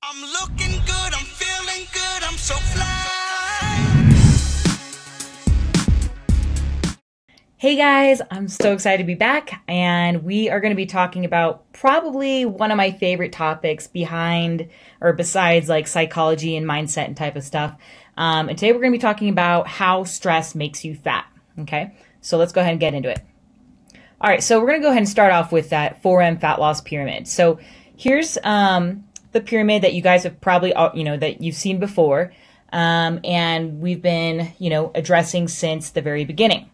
I'm looking good, I'm feeling good, I'm so fly. Hey guys, I'm so excited to be back, and we are going to be talking about probably one of my favorite topics besides like psychology and mindset and type of stuff. And today we're going to be talking about how stress makes you fat. Okay, so let's go ahead and get into it. All right, so we're going to go ahead and start off with that 4M fat loss pyramid. So here's the pyramid that you guys have probably, that you've seen before, and we've been, addressing since the very beginning.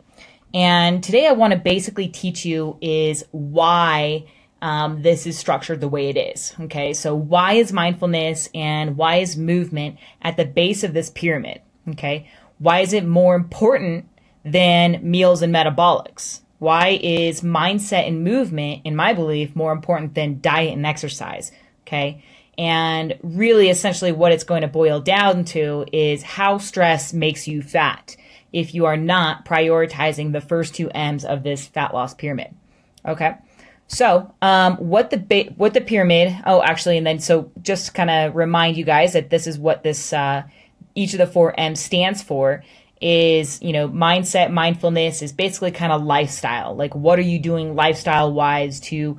And today I want to basically teach you is why this is structured the way it is. Okay, so why is mindfulness and why is movement at the base of this pyramid? Okay, why is it more important than meals and metabolics? Why is mindset and movement, in my belief, more important than diet and exercise? Okay, and really essentially what it's going to boil down to is how stress makes you fat if you are not prioritizing the first two M's of this fat loss pyramid. Okay, so what the pyramid, so just to kind of remind you guys that this is what this each of the four M's stands for is, mindset, mindfulness is basically kind of lifestyle. Like, what are you doing lifestyle wise to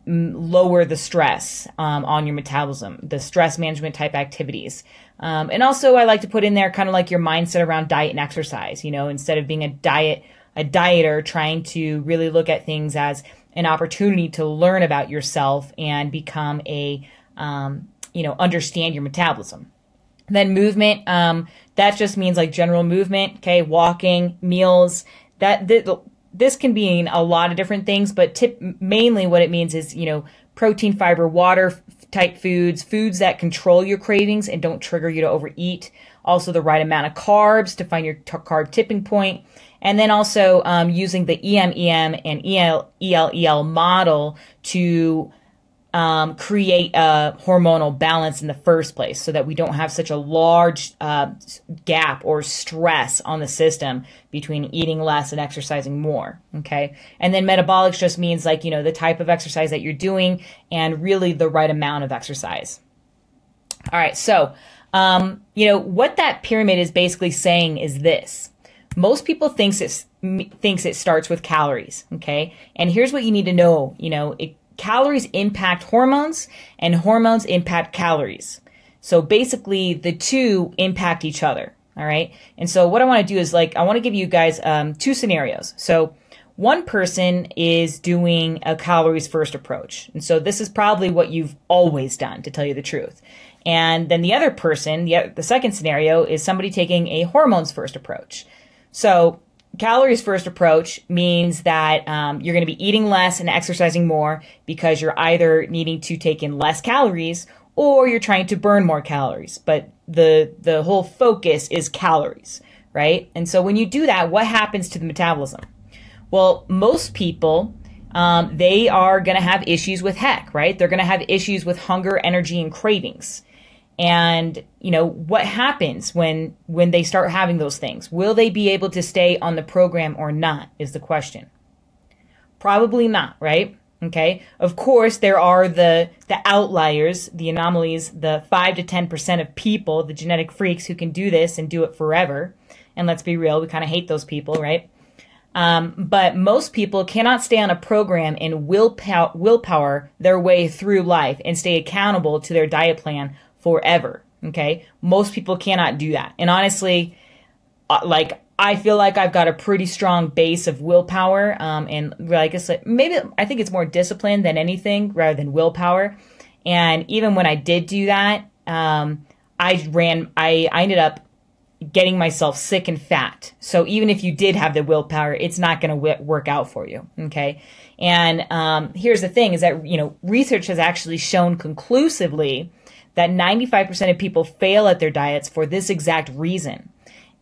lower the stress on your metabolism, the stress management type activities. And also I like to put in there kind of like your mindset around diet and exercise, instead of being a dieter trying to really look at things as an opportunity to learn about yourself and become understand your metabolism. Then movement, that just means like general movement, okay, walking, meals, this can mean a lot of different things, but mainly what it means is, protein, fiber, water type foods that control your cravings and don't trigger you to overeat. Also the right amount of carbs to find your carb tipping point. And then also using the EM and EL model to create a hormonal balance in the first place so that we don't have such a large gap or stress on the system between eating less and exercising more. Okay. And then metabolics just means like, the type of exercise that you're doing and really the right amount of exercise. All right. So, what that pyramid is basically saying is this. Most people thinks it starts with calories. Okay. And here's what you need to know, calories impact hormones and hormones impact calories. So basically the two impact each other. All right. And so what I want to do is I want to give you guys two scenarios. So one person is doing a calories first approach. And so this is probably what you've always done, to tell you the truth. And then the other person, the second scenario is somebody taking a hormones first approach. So calories first approach means that you're going to be eating less and exercising more because you're either needing to take in less calories or you're trying to burn more calories. But the whole focus is calories, right? And so when you do that, what happens to the metabolism? Well, most people, they are going to have issues with HEC, right? They're going to have issues with hunger, energy, and cravings. And, what happens when they start having those things? Will they be able to stay on the program or not is the question. Probably not, right? Okay. Of course, there are the outliers, the anomalies, the 5 to 10% of people, the genetic freaks who can do this and do it forever. And let's be real, we kind of hate those people, right? But most people cannot stay on a program and willpower their way through life and stay accountable to their diet plan forever. Okay. Most people cannot do that. And honestly, I feel like I've got a pretty strong base of willpower. And like I said, I think it's more discipline than anything rather than willpower. And even when I did do that, I ended up getting myself sick and fat. So even if you did have the willpower, it's not going to work out for you. Okay. And, here's the thing is that, research has actually shown conclusively that 95% of people fail at their diets for this exact reason.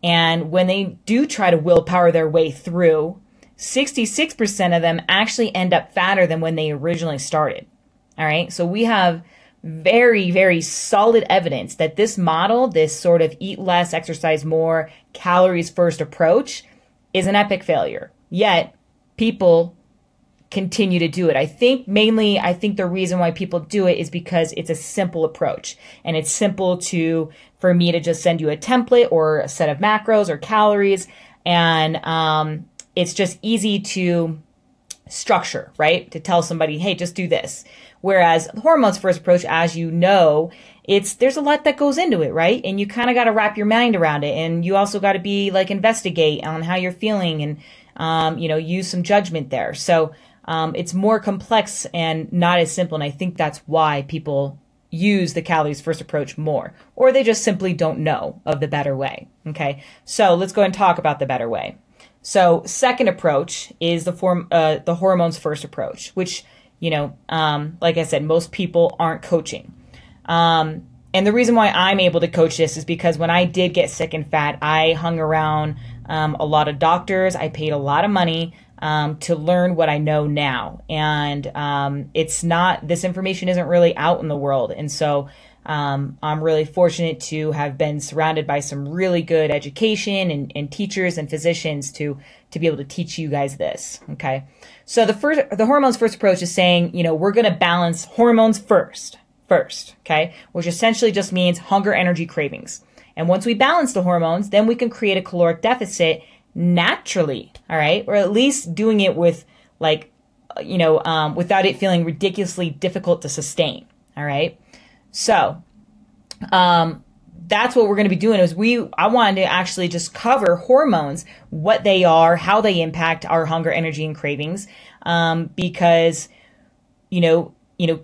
And when they do try to willpower their way through, 66% of them actually end up fatter than when they originally started. All right. So we have very, very solid evidence that this model, this sort of eat less, exercise more, calories first approach is an epic failure. Yet people continue to do it. I think the reason why people do it is because it's a simple approach, and it's simple for me to just send you a template or a set of macros or calories, and it's just easy to structure, right? To tell somebody, hey, just do this. Whereas the hormones first approach, as you know, there's a lot that goes into it, right? And you kind of got to wrap your mind around it. And you also got to be like, investigate on how you're feeling and, use some judgment there. So, it's more complex and not as simple. And I think that's why people use the calories first approach more, or they just simply don't know of the better way. Okay. So let's go and talk about the better way. So second approach is the hormones first approach, which, like I said, most people aren't coaching. And the reason why I'm able to coach this is because when I did get sick and fat, I hung around a lot of doctors. I paid a lot of money to learn what I know now. And this information isn't really out in the world. And so I'm really fortunate to have been surrounded by some really good education and teachers and physicians to be able to teach you guys this. Okay. So the hormones first approach is saying, we're going to balance hormones first. Okay. Which essentially just means hunger, energy, cravings. And once we balance the hormones, then we can create a caloric deficit naturally. All right. Or at least doing it with without it feeling ridiculously difficult to sustain. All right. So, that's what we're going to be doing I wanted to actually just cover hormones, what they are, how they impact our hunger, energy, and cravings. Because,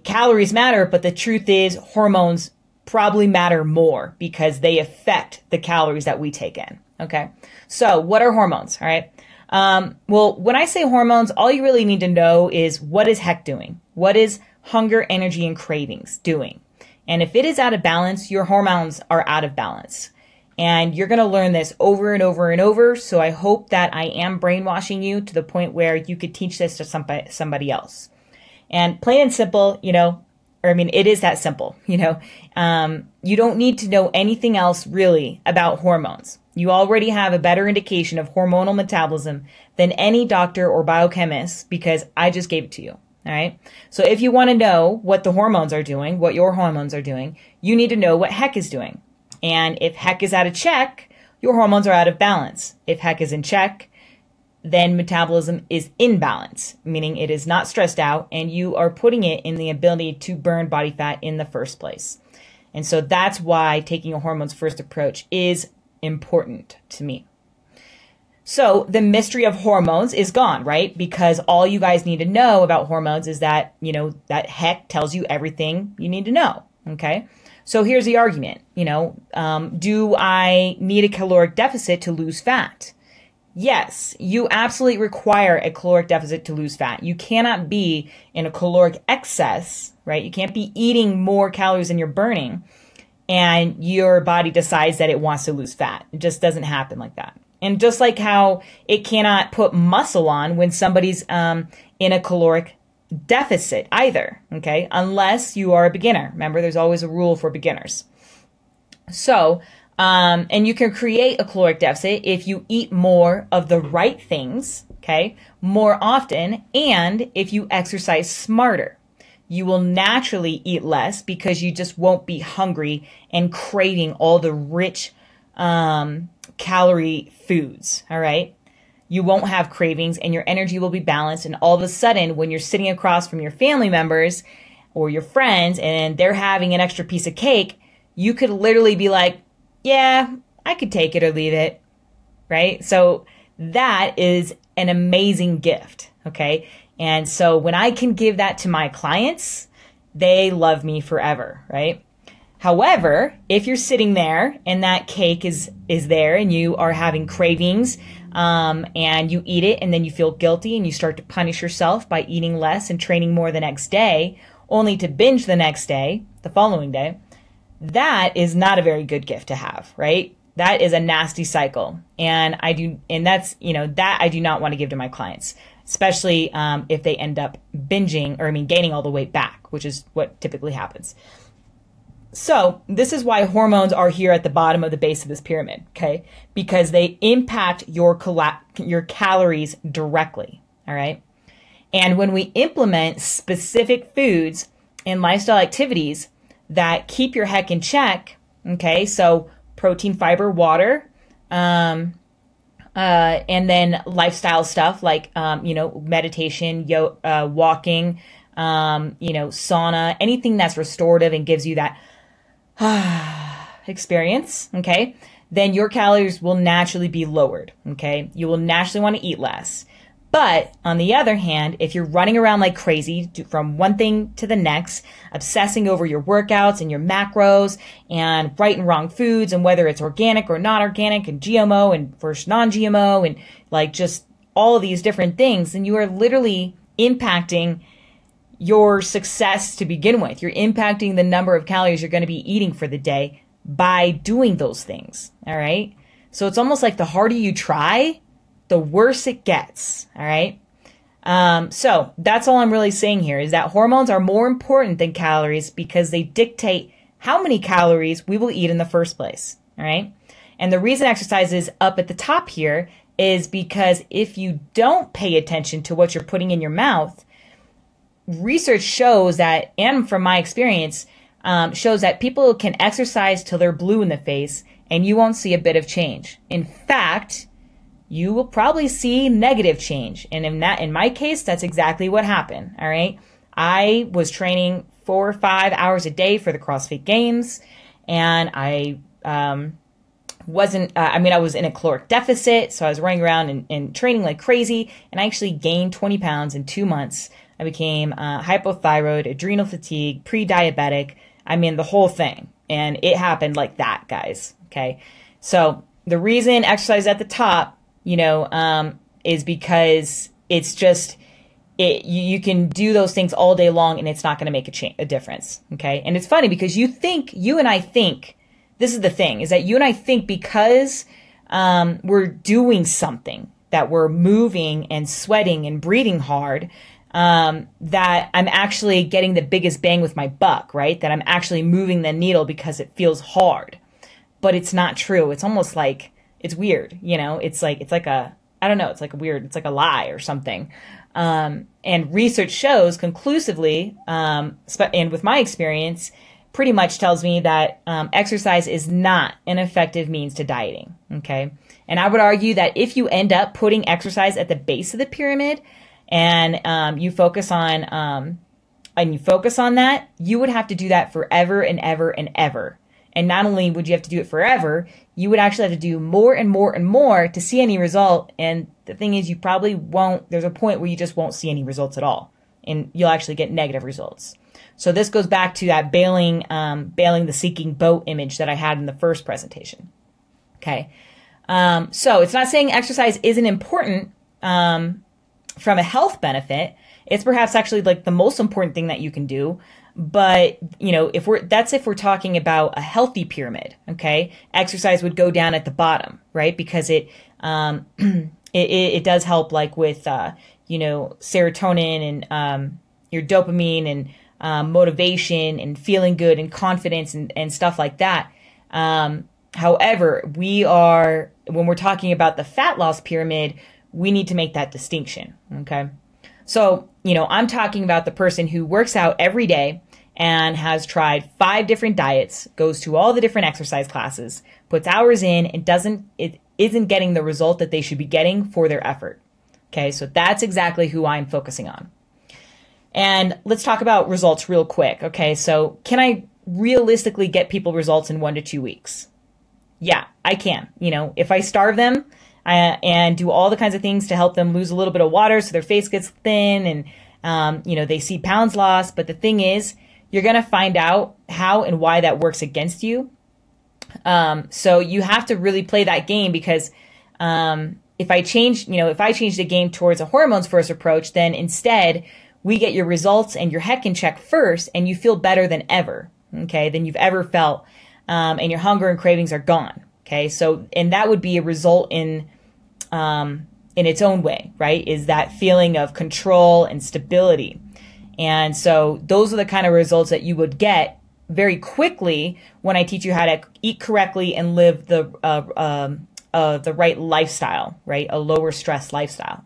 calories matter, but the truth is hormones probably matter more because they affect the calories that we take in. Okay. So what are hormones? All right. Well, when I say hormones, all you really need to know is what is HEC doing? What is hunger, energy, and cravings doing? And if it is out of balance, your hormones are out of balance. And you're going to learn this over and over and over. So I hope that I am brainwashing you to the point where you could teach this to somebody else. And plain and simple, it is that simple, you don't need to know anything else really about hormones. You already have a better indication of hormonal metabolism than any doctor or biochemist because I just gave it to you. All right. So if you want to know what the hormones are doing, what your hormones are doing, you need to know what HEC is doing. And if HEC is out of check, your hormones are out of balance. If HEC is in check, then metabolism is in balance, meaning it is not stressed out and you are putting it in the ability to burn body fat in the first place. And so that's why taking a hormones first approach is important to me. So the mystery of hormones is gone, right? Because all you guys need to know about hormones is that, that HEC tells you everything you need to know. Okay. So here's the argument, do I need a caloric deficit to lose fat? Yes, you absolutely require a caloric deficit to lose fat. You cannot be in a caloric excess, right? You can't be eating more calories than you're burning and your body decides that it wants to lose fat. It just doesn't happen like that. And just like how it cannot put muscle on when somebody's in a caloric deficit either, okay? Unless you are a beginner. Remember, there's always a rule for beginners. So, and you can create a caloric deficit if you eat more of the right things, okay, more often, and if you exercise smarter. You will naturally eat less because you just won't be hungry and craving all the rich calorie foods, all right? You won't have cravings and your energy will be balanced. And all of a sudden, when you're sitting across from your family members or your friends and they're having an extra piece of cake, you could literally be like, yeah, I could take it or leave it, right? So that is an amazing gift, okay? And so when I can give that to my clients, they love me forever, right? However, if you're sitting there and that cake is there and you are having cravings and you eat it and then you feel guilty and you start to punish yourself by eating less and training more the next day, only to binge the next day, the following day, that is not a very good gift to have, right? That is a nasty cycle. And I do not want to give to my clients, especially if they end up gaining all the weight back, which is what typically happens. So this is why hormones are here at the bottom of the base of this pyramid, okay? Because they impact your calories directly, all right? And when we implement specific foods and lifestyle activities that keep your heck in check, okay, so protein, fiber, water, and then lifestyle stuff like, meditation, walking, sauna, anything that's restorative and gives you that experience, okay, then your calories will naturally be lowered, okay? You will naturally want to eat less. But on the other hand, if you're running around like crazy from one thing to the next, obsessing over your workouts and your macros and right and wrong foods and whether it's organic or not organic and GMO and versus non-GMO and like just all of these different things, then you are literally impacting your success to begin with. You're impacting the number of calories you're going to be eating for the day by doing those things. All right. So it's almost like the harder you try, the worse it gets. All right. So that's all I'm really saying here is that hormones are more important than calories because they dictate how many calories we will eat in the first place. All right. And the reason exercise is up at the top here is because if you don't pay attention to what you're putting in your mouth, research shows that, and from my experience, shows that people can exercise till they're blue in the face and you won't see a bit of change. In fact, you will probably see negative change. And in my case, that's exactly what happened. All right. I was training 4 or 5 hours a day for the CrossFit Games, and I was in a caloric deficit. So I was running around and training like crazy, and I actually gained 20 pounds in 2 months. I became hypothyroid, adrenal fatigue, pre-diabetic. I mean, the whole thing. And it happened like that, guys. Okay. So the reason exercise is at the top, is because it's just, you can do those things all day long and it's not going to make a difference. Okay. And it's funny because you and I think, this is the thing, is that you and I think because we're doing something, that we're moving and sweating and breathing hard, that I'm actually getting the biggest bang with my buck, right? That I'm actually moving the needle because it feels hard. But it's not true. It's almost like, it's weird, it's like a lie or something. And research shows conclusively, and with my experience, pretty much tells me that exercise is not an effective means to dieting, okay? And I would argue that if you end up putting exercise at the base of the pyramid and you focus on that, you would have to do that forever and ever and ever. And not only would you have to do it forever, you would actually have to do more and more and more to see any result. And the thing is, you probably won't, there's a point where you just won't see any results at all. And you'll actually get negative results. So this goes back to that bailing the sinking boat image that I had in the first presentation. Okay. So it's not saying exercise isn't important from a health benefit. It's perhaps actually like the most important thing that you can do. But, if we're talking about a healthy pyramid, okay, exercise would go down at the bottom, right? Because it does help like with, serotonin and, your dopamine and, motivation and feeling good and confidence and stuff like that. However, when we're talking about the fat loss pyramid, we need to make that distinction. Okay. So, I'm talking about the person who works out every day and has tried 5 different diets, goes to all the different exercise classes, puts hours in, and isn't getting the result that they should be getting for their effort. Okay. So that's exactly who I'm focusing on. And let's talk about results real quick. Okay. So can I realistically get people results in 1 to 2 weeks? Yeah, I can. If I starve them, and do all the kinds of things to help them lose a little bit of water so their face gets thin and, they see pounds lost. But the thing is, you're going to find out how and why that works against you. So you have to really play that game because if I change the game towards a hormones first approach, then instead we get your results and your heck in check first and you feel better than ever, okay, than you've ever felt. And your hunger and cravings are gone. Okay, so, and that would be a result in its own way, right? Is that feeling of control and stability. And so those are the kind of results that you would get very quickly when I teach you how to eat correctly and live the right lifestyle, right? A lower stress lifestyle.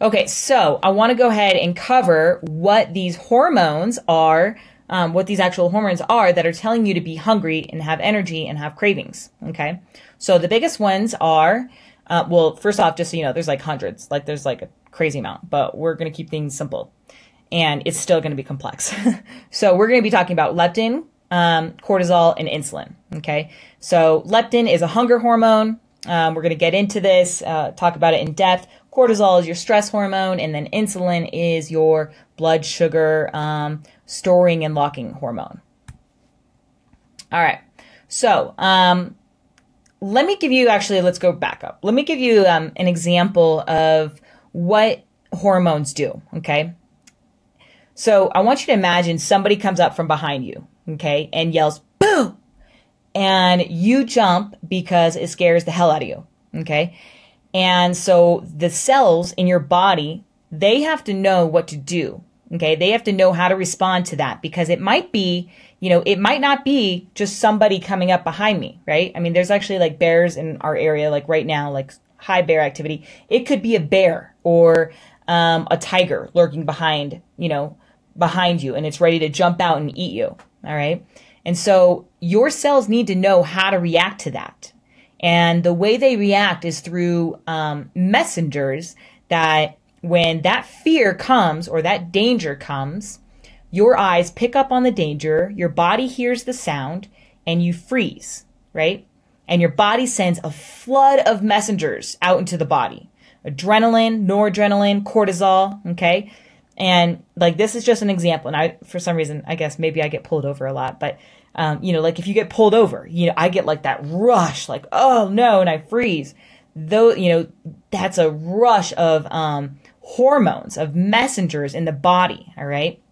Okay, so I want to go ahead and cover what these hormones are, what these actual hormones are that are telling you to be hungry and have energy and have cravings. Okay, so the biggest ones are, well, first off, just so you know, there's like hundreds, like there's like a crazy amount, but we're going to keep things simple and it's still going to be complex. So we're going to be talking about leptin, cortisol, and insulin. Okay, so leptin is a hunger hormone. We're going to get into this, talk about it in depth. Cortisol is your stress hormone, and then insulin is your blood sugar storing and locking hormone. All right. So let me give you, actually, let's go back up. Let me give you an example of what hormones do, okay? So I want you to imagine somebody comes up from behind you, okay, and yells, "Boo!" And you jump because it scares the hell out of you, okay? And so the cells in your body, they have to know what to do, okay? They have to know how to respond to that because it might be, you know, it might not be just somebody coming up behind me, right? I mean, there's actually like bears in our area, like right now, like high bear activity. It could be a bear or a tiger lurking behind, you know, behind you, and it's ready to jump out and eat you, all right? And so your cells need to know how to react to that. And the way they react is through messengers that when that fear comes or that danger comes, your eyes pick up on the danger, your body hears the sound, and you freeze, right? And your body sends a flood of messengers out into the body. Adrenaline, noradrenaline, cortisol, okay? And like this is just an example. And I, for some reason, I guess maybe I get pulled over a lot, but you know, like if you get pulled over, you know, I get like that rush, like, oh no, and I freeze. Though, you know, that's a rush of hormones, of messengers in the body, all right?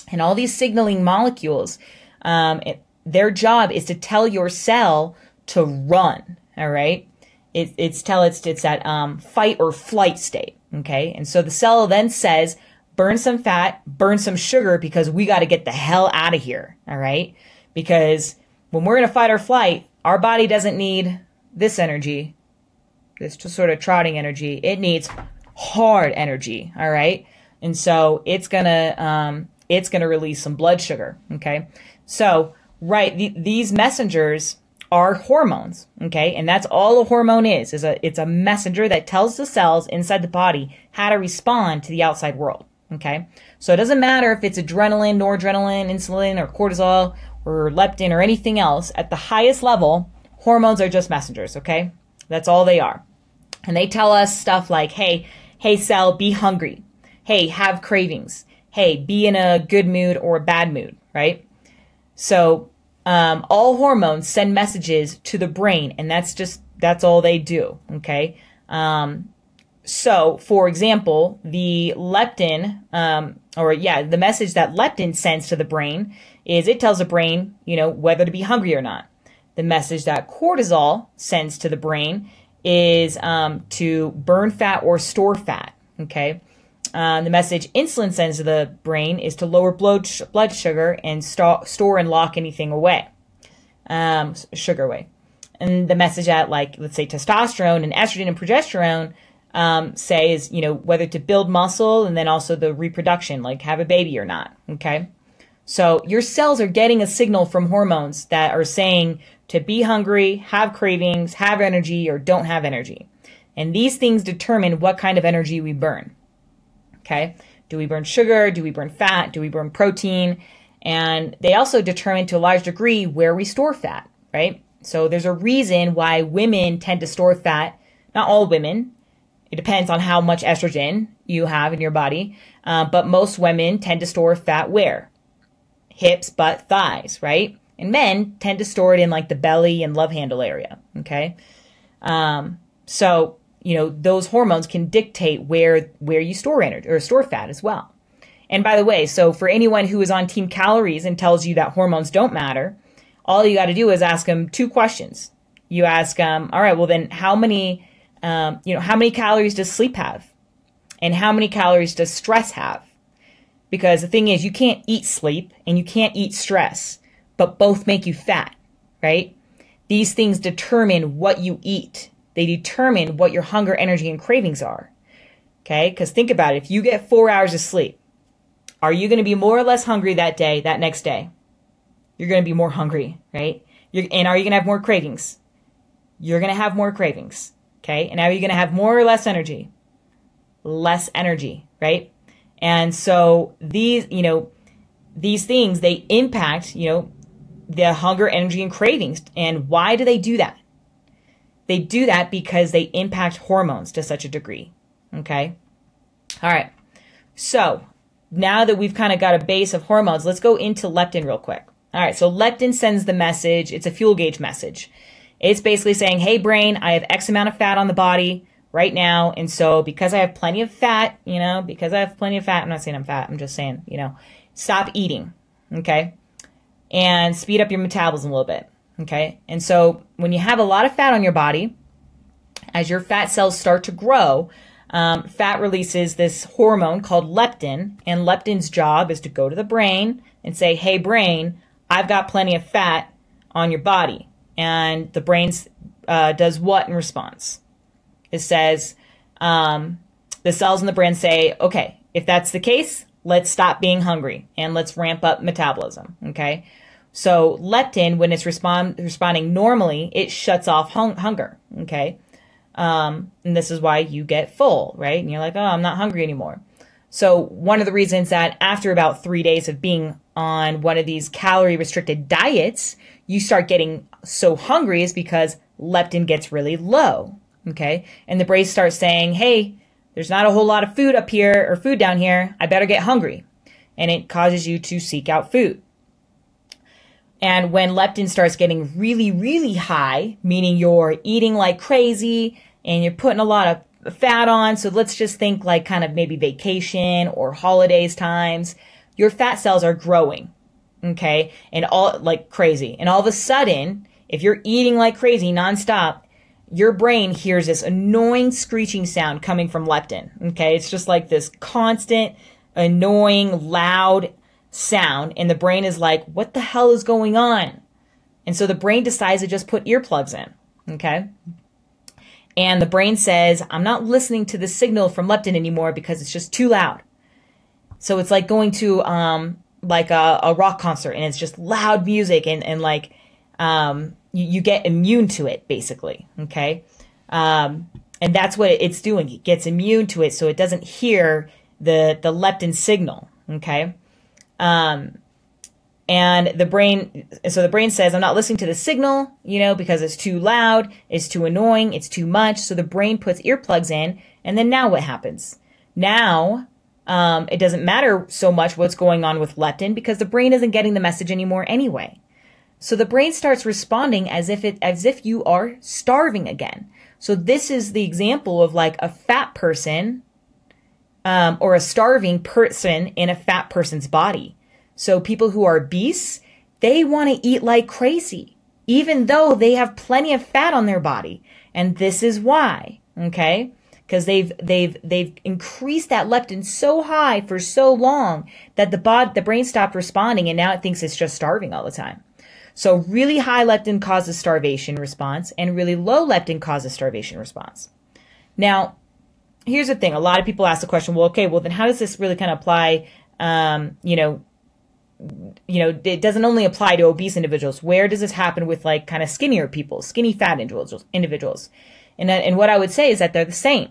And all these signaling molecules, their job is to tell your cell to run, all right? It's that fight or flight state, okay? And so the cell then says, burn some fat, burn some sugar because we got to get the hell out of here, all right? Because when we're in a fight or flight, our body doesn't need this energy, this just sort of trotting energy. It needs hard energy, all right? And so it's gonna release some blood sugar, okay? So, right, these messengers are hormones, okay? And that's all a hormone is it's a messenger that tells the cells inside the body how to respond to the outside world, okay? So it doesn't matter if it's adrenaline, noradrenaline, insulin, or cortisol, or leptin, or anything else. At the highest level, hormones are just messengers, okay? That's all they are. And they tell us stuff like, hey cell, be hungry. Hey, have cravings. Hey, be in a good mood or a bad mood, right? So all hormones send messages to the brain, and that's all they do, okay? So, for example, the leptin, the message that leptin sends to the brain is it tells the brain, you know, whether to be hungry or not. The message that cortisol sends to the brain is to burn fat or store fat, okay? The message insulin sends to the brain is to lower blood sugar and store and lock anything away, sugar away. And the message that, like, let's say testosterone and estrogen and progesterone say is, you know, whether to build muscle and then also the reproduction, like have a baby or not, okay? So your cells are getting a signal from hormones that are saying to be hungry, have cravings, have energy, or don't have energy. And these things determine what kind of energy we burn, okay? Do we burn sugar? Do we burn fat? Do we burn protein? And they also determine to a large degree where we store fat, right? So there's a reason why women tend to store fat. Not all women. It depends on how much estrogen you have in your body. But most women tend to store fat where? Hips, butt, thighs, right? And men tend to store it in like the belly and love handle area, okay? So, you know, those hormones can dictate where you store energy or store fat as well. And by the way, so for anyone who is on team calories and tells you that hormones don't matter, all you got to do is ask them two questions. You ask them, all right, well then how many calories does sleep have? And how many calories does stress have? Because the thing is, you can't eat sleep and you can't eat stress, but both make you fat, right? These things determine what you eat. They determine what your hunger, energy, and cravings are. Okay? Because think about it. If you get 4 hours of sleep, are you going to be more or less hungry that day, that next day? You're going to be more hungry, right? And are you going to have more cravings? You're going to have more cravings. Okay? And are you going to have more or less energy? Less energy, right? And so these, these things, they impact, the hunger, energy, and cravings. And why do they do that? They do that because they impact hormones to such a degree. Okay? All right. So now that we've kind of got a base of hormones, let's go into leptin real quick. All right. So leptin sends the message. It's a fuel gauge message. It's basically saying, hey, brain, I have X amount of fat on the body right now. And so because I have plenty of fat, I'm not saying I'm fat. I'm just saying, stop eating. Okay. And speed up your metabolism a little bit. Okay. And so when you have a lot of fat on your body, as your fat cells start to grow, fat releases this hormone called leptin. And leptin's job is to go to the brain and say, hey, brain, I've got plenty of fat on your body. And the brain does what in response? It says, the cells in the brain say, okay, if that's the case, let's stop being hungry and let's ramp up metabolism. Okay. So leptin, when it's responding normally, it shuts off hunger. Okay. And this is why you get full, right? And you're like, oh, I'm not hungry anymore. So one of the reasons that after about 3 days of being on one of these calorie restricted diets, you start getting so hungry is because leptin gets really low. Okay. And the brain starts saying, hey, there's not a whole lot of food up here or food down here. I better get hungry. And it causes you to seek out food. And when leptin starts getting really, really high, meaning you're eating like crazy and you're putting a lot of fat on. So let's just think like kind of maybe vacation or holidays times. Your fat cells are growing. Okay. And all like crazy. And all of a sudden, if you're eating like crazy nonstop, your brain hears this annoying screeching sound coming from leptin. Okay. It's just like this constant, annoying, loud sound. And the brain is like, what the hell is going on? And so the brain decides to just put earplugs in. Okay. And the brain says, I'm not listening to the signal from leptin anymore because it's just too loud. So it's like going to, like a rock concert and it's just loud music and like, you get immune to it basically. Okay. And that's what it's doing. It gets immune to it. So it doesn't hear the leptin signal. Okay. And the brain says, I'm not listening to the signal, because it's too loud, it's too annoying, it's too much. So the brain puts earplugs in. And then now what happens? Now, it doesn't matter so much what's going on with leptin because the brain isn't getting the message anymore anyway. So the brain starts responding as if you are starving again. So this is the example of like a fat person, or a starving person in a fat person's body. So people who are obese, they want to eat like crazy, even though they have plenty of fat on their body. And this is why, okay? Because they've increased that leptin so high for so long that the brain stopped responding and now it thinks it's just starving all the time. So really high leptin causes starvation response and really low leptin causes starvation response. Now, here's the thing. A lot of people ask the question, well, okay, well then how does this really kind of apply, it doesn't only apply to obese individuals. Where does this happen with like kind of skinnier people, skinny fat individuals? And what I would say is that they're the same.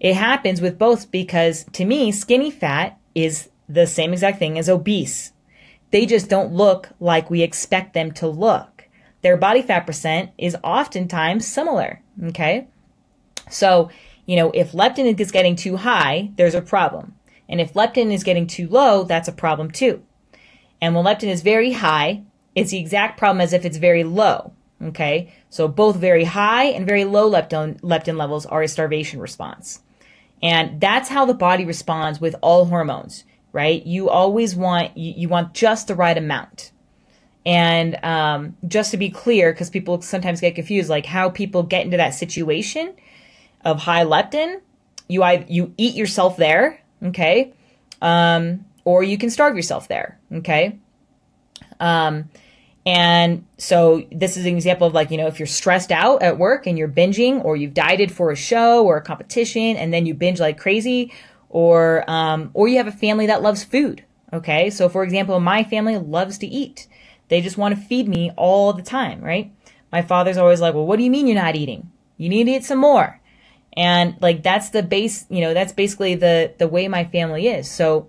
It happens with both because to me, skinny fat is the same exact thing as obese. They just don't look like we expect them to look. Their body fat percent is oftentimes similar. Okay. So, if leptin is getting too high, there's a problem. And if leptin is getting too low, that's a problem too. And when leptin is very high, it's the exact problem as if it's very low. Okay. So both very high and very low leptin levels are a starvation response. And that's how the body responds with all hormones, right? You always want, you want just the right amount. And just to be clear, because people sometimes get confused, like how people get into that situation of high leptin, you eat yourself there, okay? Or you can starve yourself there, okay? And so this is an example of like, you know, if you're stressed out at work and you're binging, or you've dieted for a show or a competition and then you binge like crazy, or you have a family that loves food. Okay. So for example, my family loves to eat. They just want to feed me all the time, right? My father's always like, well, what do you mean you're not eating? You need to eat some more. And like, that's the base, you know, that's basically the way my family is. So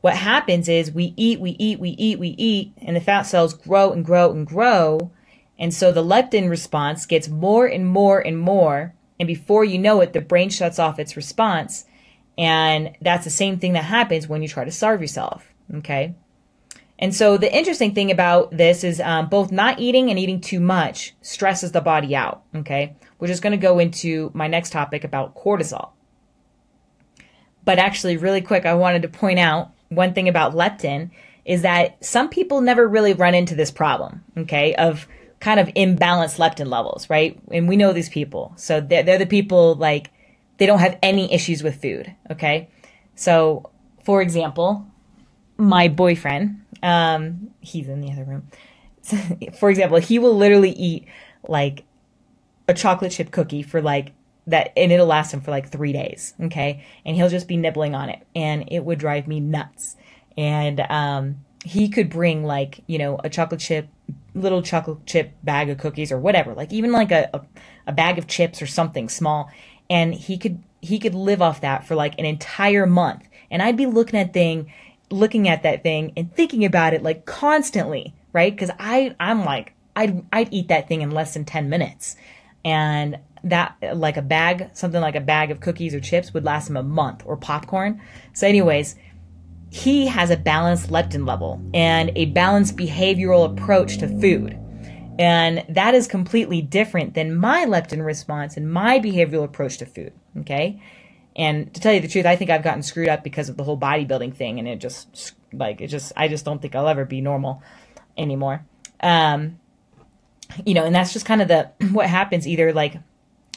what happens is we eat, and the fat cells grow and grow and grow. And so the leptin response gets more and more and more. And before you know it, the brain shuts off its response. And that's the same thing that happens when you try to starve yourself. Okay. And so the interesting thing about this is both not eating and eating too much stresses the body out. Okay. We're just going to go into my next topic about cortisol. But actually, really quick, I wanted to point out one thing about leptin is that some people never really run into this problem, okay, of kind of imbalanced leptin levels, right? And we know these people. So they're the people, like, they don't have any issues with food, okay? So, for example, my boyfriend, he's in the other room. For example, he will literally eat, like, a chocolate chip cookie for, like, that, and it'll last him for like 3 days, okay? And he'll just be nibbling on it, and it would drive me nuts. And he could bring, like, you know, little chocolate chip bag of cookies or whatever, like even like a bag of chips or something small, and he could live off that for like an entire month. And I'd be looking at that thing and thinking about it like constantly, right? Because I'm like, I'd eat that thing in less than 10 minutes, and that something like a bag of cookies or chips would last him a month, or popcorn. So anyways, he has a balanced leptin level and a balanced behavioral approach to food. And that is completely different than my leptin response and my behavioral approach to food. Okay. And to tell you the truth, I think I've gotten screwed up because of the whole bodybuilding thing. And I just don't think I'll ever be normal anymore. You know, and that's just kind of what happens,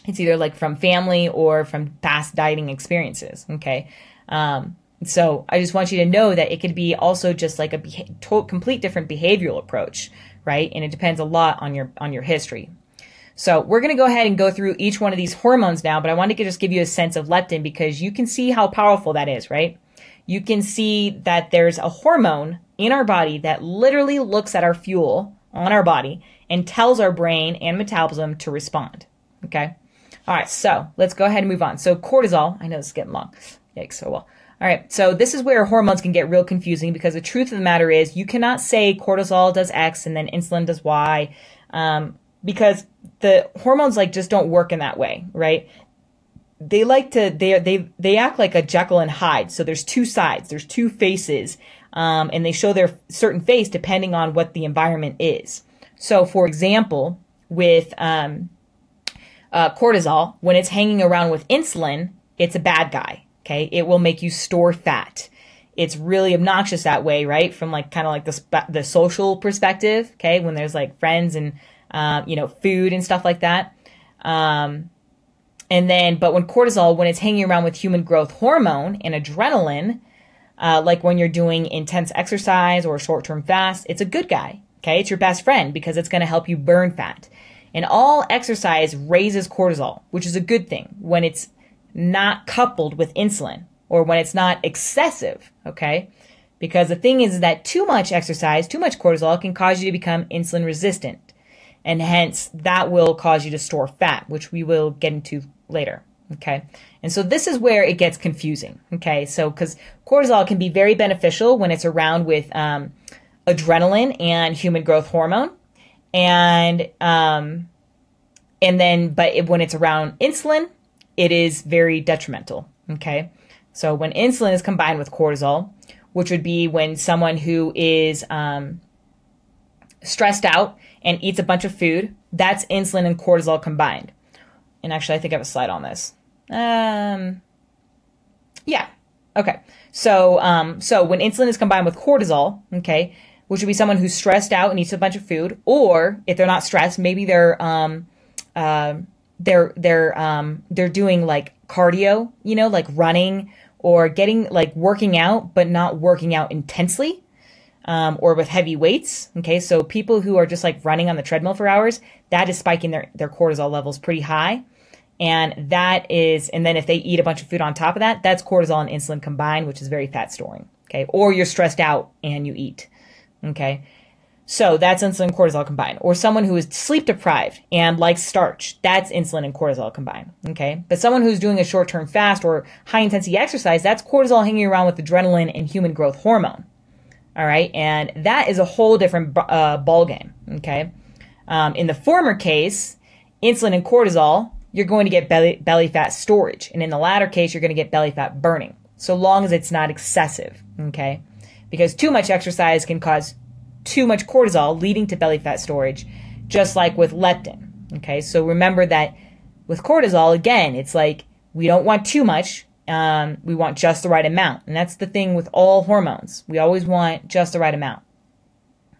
it's either like from family or from past dieting experiences. Okay. So I just want you to know that it could be also just like a complete different behavioral approach, right? And it depends a lot on your history. So we're going to go ahead and go through each one of these hormones now, but I want to just give you a sense of leptin because you can see how powerful that is, right? You can see that there's a hormone in our body that literally looks at our fuel on our body and tells our brain and metabolism to respond. Okay. All right. So let's go ahead and move on. So cortisol, I know this is getting long. Yikes. So well. All right. So this is where hormones can get real confusing because the truth of the matter is you cannot say cortisol does X and then insulin does Y, because the hormones just don't work in that way. Right. They act like a Jekyll and Hyde. So there's two sides, there's two faces, and they show their certain face depending on what the environment is. So for example, with cortisol, when it's hanging around with insulin, it's a bad guy. Okay. It will make you store fat. It's really obnoxious that way, right? From kind of the social perspective. Okay. When there's friends and, food and stuff like that. But when cortisol, when it's hanging around with human growth hormone and adrenaline, like when you're doing intense exercise or a short-term fast, it's a good guy. Okay. It's your best friend because it's going to help you burn fat. And all exercise raises cortisol, which is a good thing when it's not coupled with insulin or when it's not excessive. Okay. Because the thing is that too much exercise, too much cortisol can cause you to become insulin resistant. And hence that will cause you to store fat, which we will get into later. Okay. And so this is where it gets confusing. Okay. So, because cortisol can be very beneficial when it's around with, adrenaline and human growth hormone. But when it's around insulin, it is very detrimental. Okay. So when insulin is combined with cortisol, which would be when someone who is, stressed out and eats a bunch of food, that's insulin and cortisol combined. And actually, I think I have a slide on this. Yeah. Okay. So when insulin is combined with cortisol, okay, which would be someone who's stressed out and eats a bunch of food, or if they're not stressed, maybe they're doing cardio, running or getting working out, but not working out intensely. or with heavy weights. Okay, so people who are just like running on the treadmill for hours, that is spiking their cortisol levels pretty high. And then if they eat a bunch of food on top of that, that's cortisol and insulin combined, which is very fat storing. Okay, or you're stressed out and you eat. Okay, so that's insulin and cortisol combined. Or someone who is sleep deprived and likes starch, that's insulin and cortisol combined. Okay, but someone who's doing a short-term fast or high-intensity exercise, that's cortisol hanging around with adrenaline and human growth hormone. All right, and that is a whole different ball game. Okay, in the former case, insulin and cortisol, you're going to get belly fat storage, and in the latter case, you're going to get belly fat burning, so long as it's not excessive. Okay, because too much exercise can cause too much cortisol, leading to belly fat storage, just like with leptin. Okay, so remember that with cortisol, again, it's like we don't want too much. We want just the right amount. And that's the thing with all hormones. We always want just the right amount.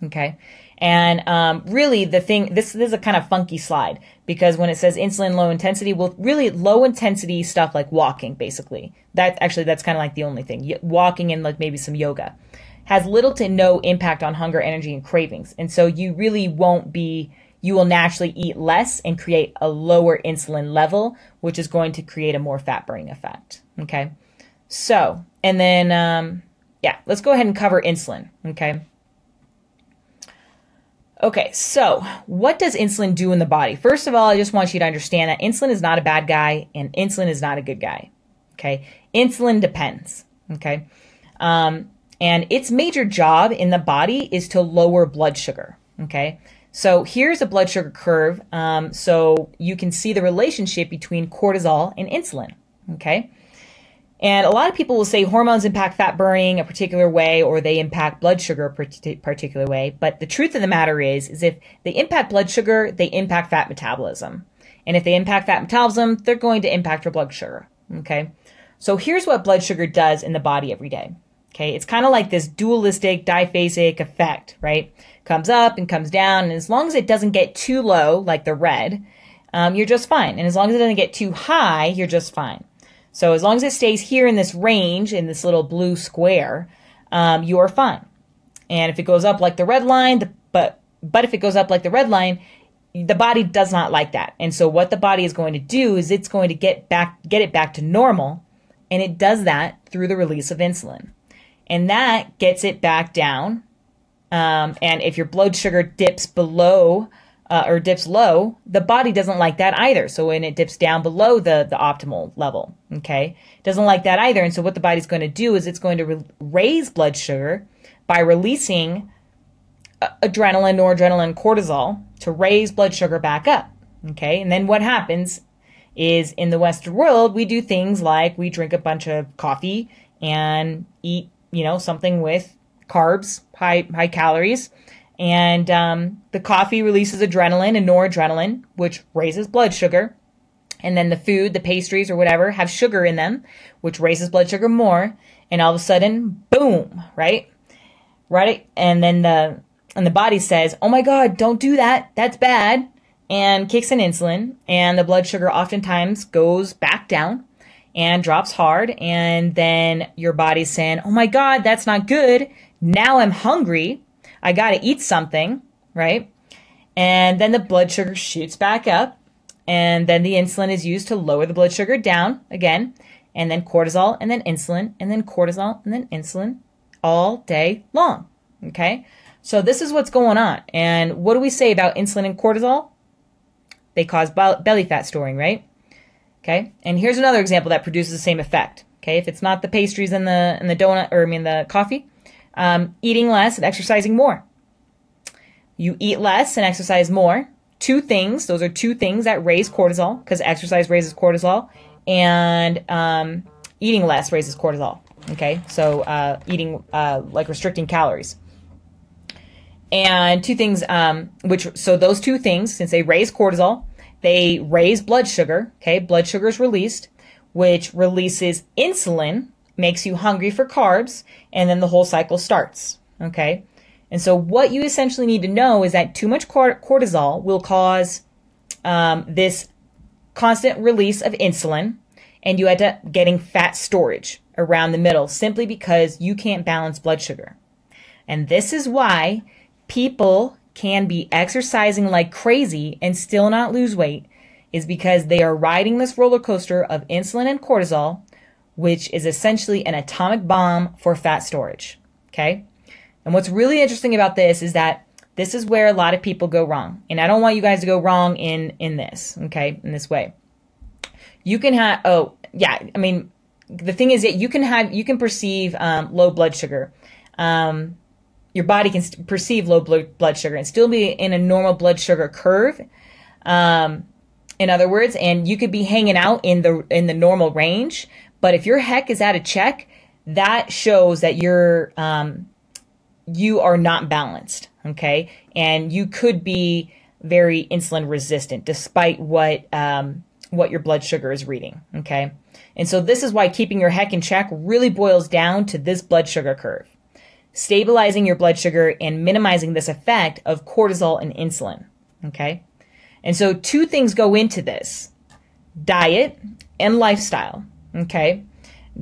Okay. And really the thing, this is a kind of funky slide, because when it says insulin low intensity, well, really low intensity stuff like walking, basically. That's kind of like the only thing. Walking and like maybe some yoga has little to no impact on hunger, energy, and cravings. And so you really you will naturally eat less and create a lower insulin level, which is going to create a more fat burning effect. Okay. So, and then, let's go ahead and cover insulin. Okay. Okay. So what does insulin do in the body? First of all, I just want you to understand that insulin is not a bad guy and insulin is not a good guy. Okay. Insulin depends. Okay. And its major job in the body is to lower blood sugar. Okay. So here's a blood sugar curve. So you can see the relationship between cortisol and insulin. Okay. And a lot of people will say hormones impact fat burning a particular way, or they impact blood sugar a particular way. But the truth of the matter is if they impact blood sugar, they impact fat metabolism. And if they impact fat metabolism, they're going to impact your blood sugar. Okay. So here's what blood sugar does in the body every day. Okay. It's kind of like this dualistic diphasic effect, right? Comes up and comes down. And as long as it doesn't get too low, like the red, you're just fine. And as long as it doesn't get too high, you're just fine. So as long as it stays here in this range, in this little blue square, you are fine. And if it goes up like the red line, but if it goes up like the red line, the body does not like that. And so what the body is going to do is it's going to get it back to normal. And it does that through the release of insulin. And that gets it back down. And if your blood sugar dips below or dips low, the body doesn't like that either. So when it dips down below the optimal level, okay, doesn't like that either. And so what the body's going to do is it's going to raise blood sugar by releasing adrenaline, noradrenaline, cortisol to raise blood sugar back up. Okay. And then what happens is in the Western world, we do things like we drink a bunch of coffee and eat, something with carbs, high calories. And the coffee releases adrenaline and noradrenaline, which raises blood sugar. And then the food, the pastries or whatever, have sugar in them, which raises blood sugar more. And all of a sudden, boom, right? Right? And then the body says, oh my God, don't do that. That's bad. And kicks in insulin. And the blood sugar oftentimes goes back down and drops hard. And then your body's saying, oh my God, that's not good. Now I'm hungry. I got to eat something, right? And then the blood sugar shoots back up. And then the insulin is used to lower the blood sugar down again. And then cortisol, and then insulin, and then cortisol, and then insulin all day long. Okay? So this is what's going on. And what do we say about insulin and cortisol? They cause belly fat storing, right? Okay? And here's another example that produces the same effect. Okay? If it's not the pastries and the donut, the coffee, eating less and exercising more. You eat less and exercise more. Those are two things that raise cortisol, because exercise raises cortisol, and eating less raises cortisol. Okay, so eating like restricting calories. And two things, so those two things, since they raise cortisol, they raise blood sugar. Okay, blood sugar is released, which releases insulin, makes you hungry for carbs, and then the whole cycle starts. Okay, and so what you essentially need to know is that too much cortisol will cause this constant release of insulin, and you end up getting fat storage around the middle simply because you can't balance blood sugar. And this is why people can be exercising like crazy and still not lose weight, is because they are riding this roller coaster of insulin and cortisol, which is essentially an atomic bomb for fat storage. Okay? And what's really interesting about this is that this is where a lot of people go wrong. And I don't want you guys to go wrong in this, okay, in this way. You can have, the thing is that you can perceive low blood sugar. Your body can perceive low blood sugar and still be in a normal blood sugar curve. In other words, and you could be hanging out in the normal range. But if your HEC is out of check, that shows that you are not balanced, okay? And you could be very insulin resistant despite what your blood sugar is reading, okay? And so this is why keeping your HEC in check really boils down to this blood sugar curve. Stabilizing your blood sugar and minimizing this effect of cortisol and insulin, okay? And so two things go into this: diet and lifestyle, okay?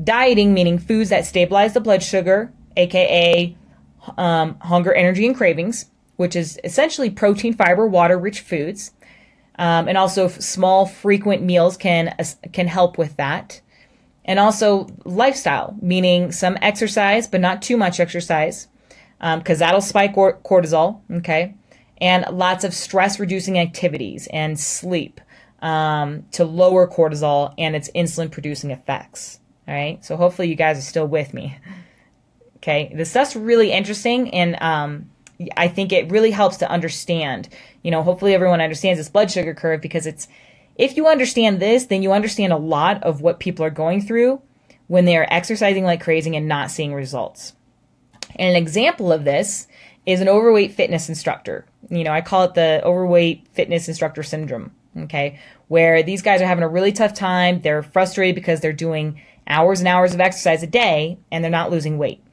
Dieting meaning foods that stabilize the blood sugar, aka hunger, energy, and cravings, which is essentially protein, fiber, water-rich foods. And also small, frequent meals can help with that. And also lifestyle, meaning some exercise, but not too much exercise, because that'll spike cortisol, okay? And lots of stress-reducing activities and sleep to lower cortisol and its insulin-producing effects, all right? So hopefully you guys are still with me. Okay, this stuff's really interesting, and I think it really helps to understand. Hopefully everyone understands this blood sugar curve, because if you understand this, then you understand a lot of what people are going through when they are exercising like crazy and not seeing results. And an example of this is an overweight fitness instructor. I call it the overweight fitness instructor syndrome, okay, where these guys are having a really tough time. They're frustrated because they're doing hours and hours of exercise a day, and they're not losing weight.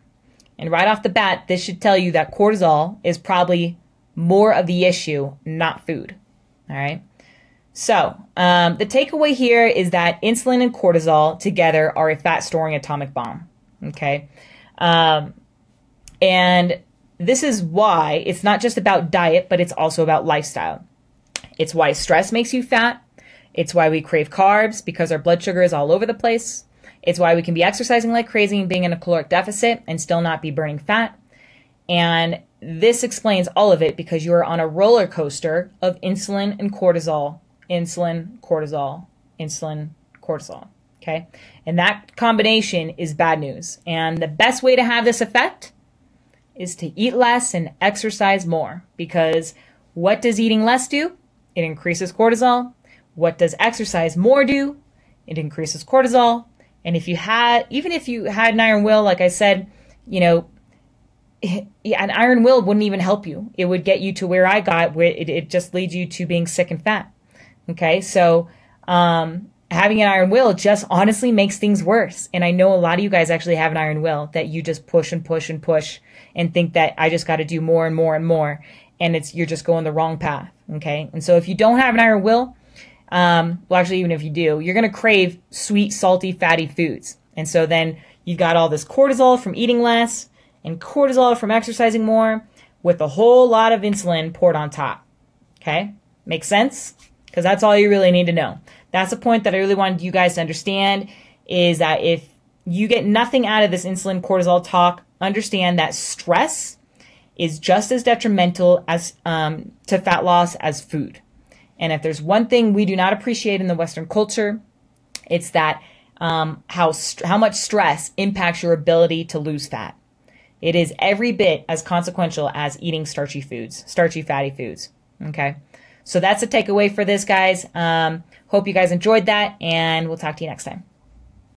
And right off the bat, this should tell you that cortisol is probably more of the issue, not food. All right. So the takeaway here is that insulin and cortisol together are a fat storing atomic bomb. Okay. And this is why it's not just about diet, but it's also about lifestyle. It's why stress makes you fat. It's why we crave carbs, because our blood sugar is all over the place. It's why we can be exercising like crazy and being in a caloric deficit and still not be burning fat. And this explains all of it, because you are on a roller coaster of insulin and cortisol, insulin, cortisol, insulin, cortisol. Okay. And that combination is bad news. And the best way to have this effect is to eat less and exercise more, because what does eating less do? It increases cortisol. What does exercise more do? It increases cortisol. And even if you had an iron will, like I said, an iron will wouldn't even help you. It would get you to where I got, where it just leads you to being sick and fat. Okay. So, having an iron will just honestly makes things worse. And I know a lot of you guys actually have an iron will that you just push and push and push and think that I just got to do more and more and more. And you're just going the wrong path. Okay. And so if you don't have an iron will, actually, even if you do, you're going to crave sweet, salty, fatty foods. And so then you've got all this cortisol from eating less and cortisol from exercising more, with a whole lot of insulin poured on top. Okay? Makes sense? Because that's all you really need to know. That's the point that I really wanted you guys to understand, is that if you get nothing out of this insulin cortisol talk, understand that stress is just as detrimental as to fat loss as food. And if there's one thing we do not appreciate in the Western culture, it's that how much stress impacts your ability to lose fat. It is every bit as consequential as eating starchy fatty foods. Okay. So that's the takeaway for this, guys. Hope you guys enjoyed that, and we'll talk to you next time.